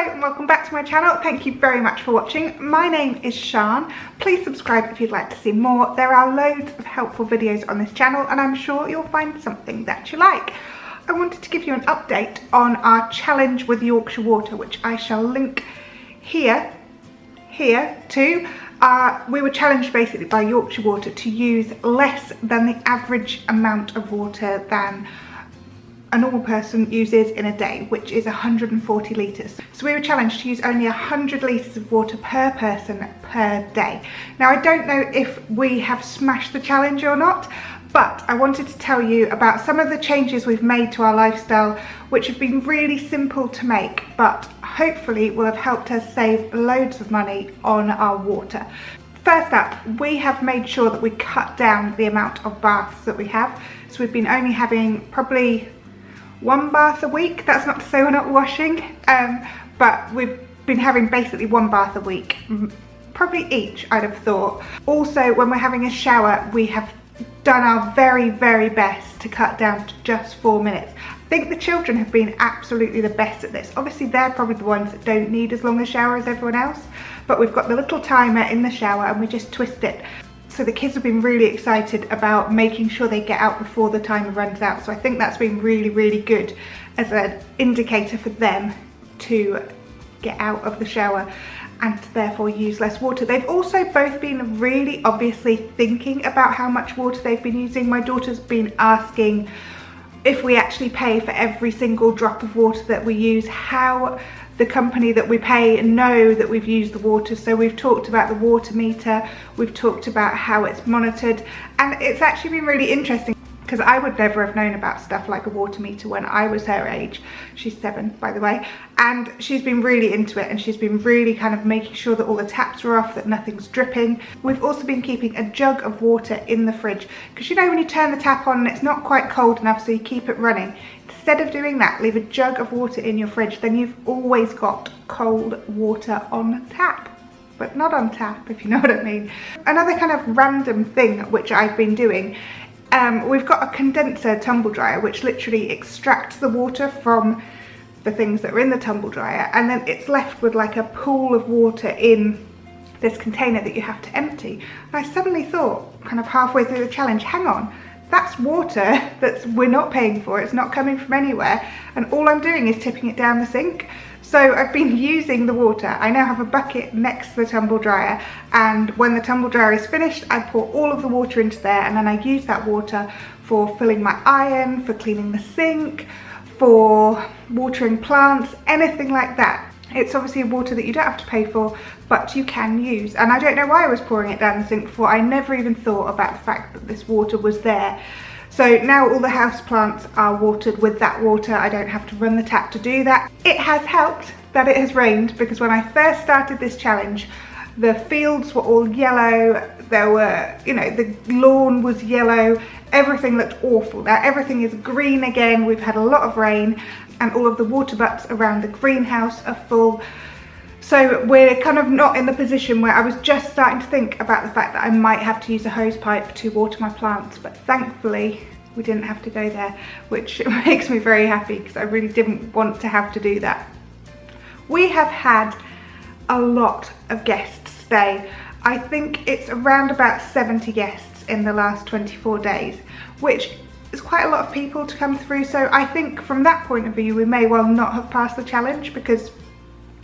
Hello and welcome back to my channel. Thank you very much for watching. My name is Sian. Please subscribe if you'd like to see more. There are loads of helpful videos on this channel and I'm sure you'll find something that you like. I wanted to give you an update on our challenge with Yorkshire Water, which I shall link here too. We were challenged basically by Yorkshire Water to use less than the average amount of water than a normal person uses in a day, which is 140 litres. So we were challenged to use only 100 litres of water per person per day. Now I don't know if we have smashed the challenge or not, but I wanted to tell you about some of the changes we've made to our lifestyle, which have been really simple to make, but hopefully will have helped us save loads of money on our water. First up, we have made sure that we cut down the amount of baths that we have. So we've been only having probably one bath a week. That's not to say we're not washing, but we've been having basically one bath a week, probably each, I'd have thought. Also, when we're having a shower, we have done our very, very best to cut down to just 4 minutes. I think the children have been absolutely the best at this. Obviously, they're probably the ones that don't need as long a shower as everyone else, but we've got the little timer in the shower and we just twist it. So the kids have been really excited about making sure they get out before the timer runs out. So I think that's been really, really good as an indicator for them to get out of the shower and therefore use less water. They've also both been really obviously thinking about how much water they've been using. My daughter's been asking if we actually pay for every single drop of water that we use, how the company that we pay know that we've used the water. So we've talked about the water meter, we've talked about how it's monitored, and it's actually been really interesting because I would never have known about stuff like a water meter when I was her age. She's 7, by the way, and she's been really into it and she's been really kind of making sure that all the taps are off, that nothing's dripping. We've also been keeping a jug of water in the fridge because you know when you turn the tap on and it's not quite cold enough, so you keep it running. Instead of doing that, leave a jug of water in your fridge, then you've always got cold water on tap, but not on tap, if you know what I mean. Another kind of random thing which I've been doing, we've got a condenser tumble dryer which literally extracts the water from the things that are in the tumble dryer, and then it's left with like a pool of water in this container that you have to empty. And I suddenly thought, kind of halfway through the challenge, hang on, that's water we're not paying for, it's not coming from anywhere, and all I'm doing is tipping it down the sink. So I've been using the water. I now have a bucket next to the tumble dryer, and when the tumble dryer is finished, I pour all of the water into there, and then I use that water for filling my iron, for cleaning the sink, for watering plants, anything like that. It's obviously water that you don't have to pay for, but you can use. And I don't know why I was pouring it down the sink before. I never even thought about the fact that this water was there. So now all the house plants are watered with that water. I don't have to run the tap to do that. It has helped that it has rained, because when I first started this challenge, the fields were all yellow. There were, you know, the lawn was yellow. Everything looked awful. Now everything is green again. We've had a lot of rain and all of the water butts around the greenhouse are full. So we're kind of not in the position where I was just starting to think about the fact that I might have to use a hose pipe to water my plants, but thankfully we didn't have to go there, which makes me very happy because I really didn't want to have to do that. We have had a lot of guests stay. I think it's around about 70 guests in the last 24 days, which is quite a lot of people to come through. So I think from that point of view, we may well not have passed the challenge because,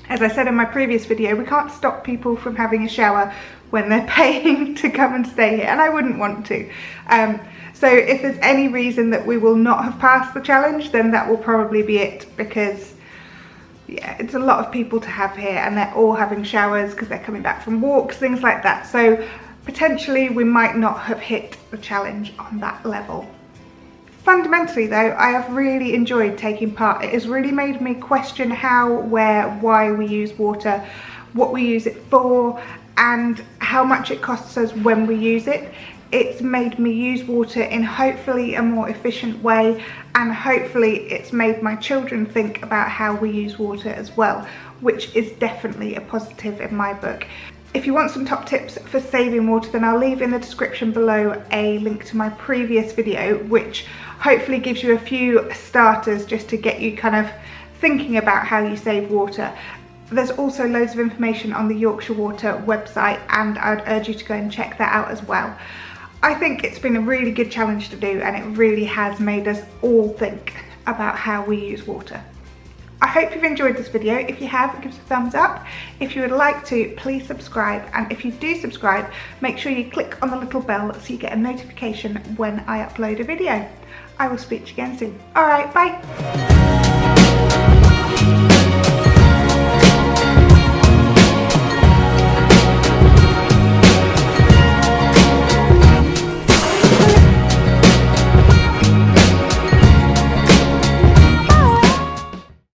as I said in my previous video, we can't stop people from having a shower when they're paying to come and stay here, and I wouldn't want to. So if there's any reason that we will not have passed the challenge, then that will probably be it, because yeah, it's a lot of people to have here and they're all having showers because they're coming back from walks, things like that. So potentially we might not have hit the challenge on that level. Fundamentally though, I have really enjoyed taking part. It has really made me question how, where, why we use water, what we use it for, and how much it costs us when we use it. It's made me use water in hopefully a more efficient way, and hopefully it's made my children think about how we use water as well, which is definitely a positive in my book. If you want some top tips for saving water, then I'll leave in the description below a link to my previous video, which hopefully gives you a few starters just to get you kind of thinking about how you save water. There's also loads of information on the Yorkshire Water website, and I'd urge you to go and check that out as well. I think it's been a really good challenge to do, and it really has made us all think about how we use water. I hope you've enjoyed this video. If you have, give us a thumbs up. If you would like to, please subscribe, and if you do subscribe, make sure you click on the little bell so you get a notification when I upload a video. I will speak to you again soon. Alright, bye!